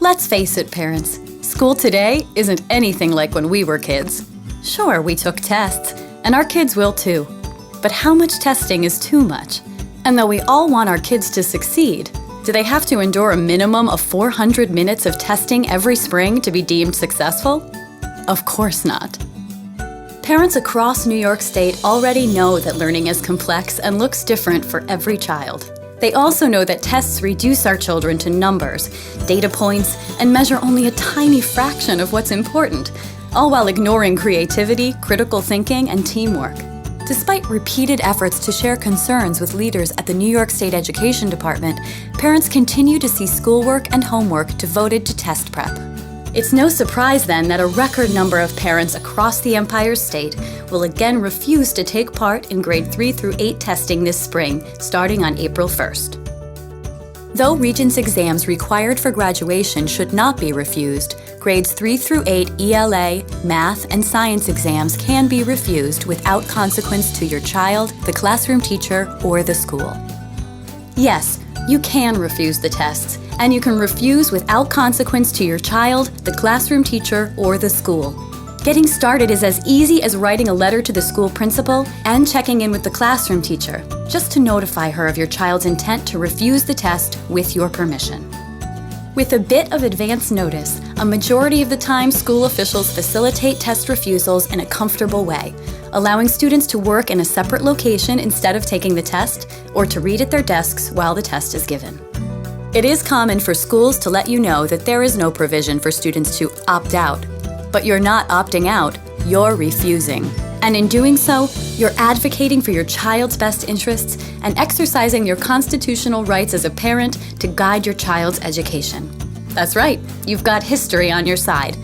Let's face it, parents. School today isn't anything like when we were kids. Sure, we took tests, and our kids will too. But how much testing is too much? And though we all want our kids to succeed, do they have to endure a minimum of 400 minutes of testing every spring to be deemed successful? Of course not. Parents across New York State already know that learning is complex and looks different for every child. They also know that tests reduce our children to numbers, data points, and measure only a tiny fraction of what's important, all while ignoring creativity, critical thinking, and teamwork. Despite repeated efforts to share concerns with leaders at the New York State Education Department, parents continue to see schoolwork and homework devoted to test prep. It's no surprise then that a record number of parents across the Empire State will again refuse to take part in grade 3 through 8 testing this spring, starting on April 1st. Though Regents exams required for graduation should not be refused, grades 3 through 8 ELA, math, and science exams can be refused without consequence to your child, the classroom teacher, or the school. Yes, you can refuse the tests, and you can refuse without consequence to your child, the classroom teacher, or the school. Getting started is as easy as writing a letter to the school principal and checking in with the classroom teacher, just to notify her of your child's intent to refuse the test with your permission. With a bit of advance notice, a majority of the time school officials facilitate test refusals in a comfortable way, allowing students to work in a separate location instead of taking the test, or to read at their desks while the test is given. It is common for schools to let you know that there is no provision for students to opt out. But you're not opting out, you're refusing. And in doing so, you're advocating for your child's best interests and exercising your constitutional rights as a parent to guide your child's education. That's right, you've got history on your side.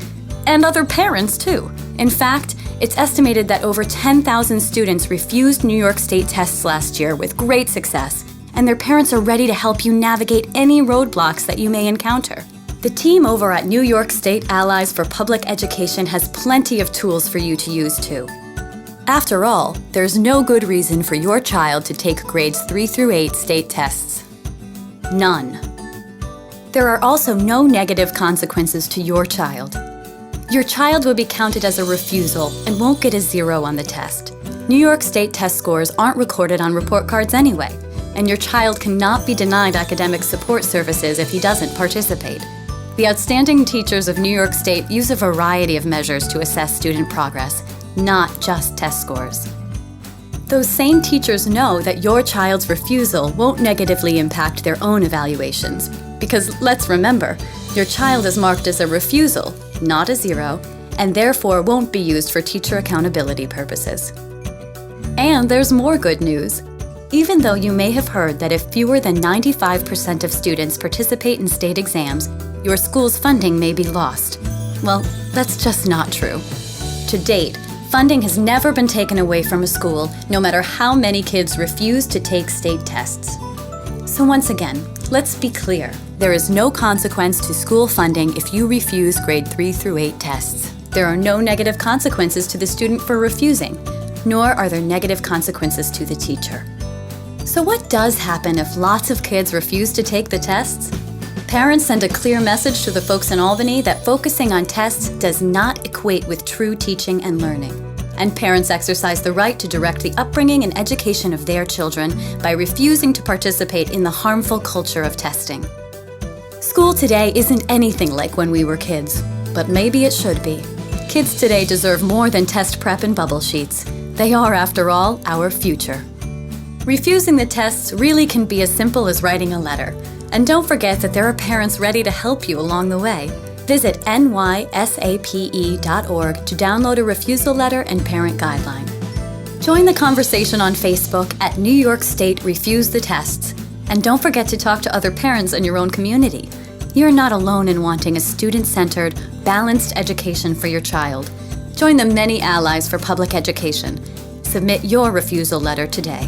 And other parents, too. In fact, it's estimated that over 10,000 students refused New York State tests last year with great success, and their parents are ready to help you navigate any roadblocks that you may encounter. The team over at New York State Allies for Public Education has plenty of tools for you to use too. After all, there's no good reason for your child to take grades 3 through 8 state tests. None. There are also no negative consequences to your child. Your child will be counted as a refusal and won't get a 0 on the test. New York State test scores aren't recorded on report cards anyway, and your child cannot be denied academic support services if he doesn't participate. The outstanding teachers of New York State use a variety of measures to assess student progress, not just test scores. Those same teachers know that your child's refusal won't negatively impact their own evaluations, because let's remember, your child is marked as a refusal, not a 0, and therefore won't be used for teacher accountability purposes. And there's more good news. Even though you may have heard that if fewer than 95% of students participate in state exams, your school's funding may be lost. Well, that's just not true. To date, funding has never been taken away from a school, no matter how many kids refuse to take state tests. So once again, let's be clear. There is no consequence to school funding if you refuse grade 3 through 8 tests. There are no negative consequences to the student for refusing, nor are there negative consequences to the teacher. So what does happen if lots of kids refuse to take the tests? Parents send a clear message to the folks in Albany that focusing on tests does not equate with true teaching and learning. And parents exercise the right to direct the upbringing and education of their children by refusing to participate in the harmful culture of testing. School today isn't anything like when we were kids, but maybe it should be. Kids today deserve more than test prep and bubble sheets. They are, after all, our future. Refusing the tests really can be as simple as writing a letter. And don't forget that there are parents ready to help you along the way. Visit nysape.org to download a refusal letter and parent guideline. Join the conversation on Facebook at New York State Refuse the Tests. And don't forget to talk to other parents in your own community. You're not alone in wanting a student-centered, balanced education for your child. Join the many allies for public education. Submit your refusal letter today.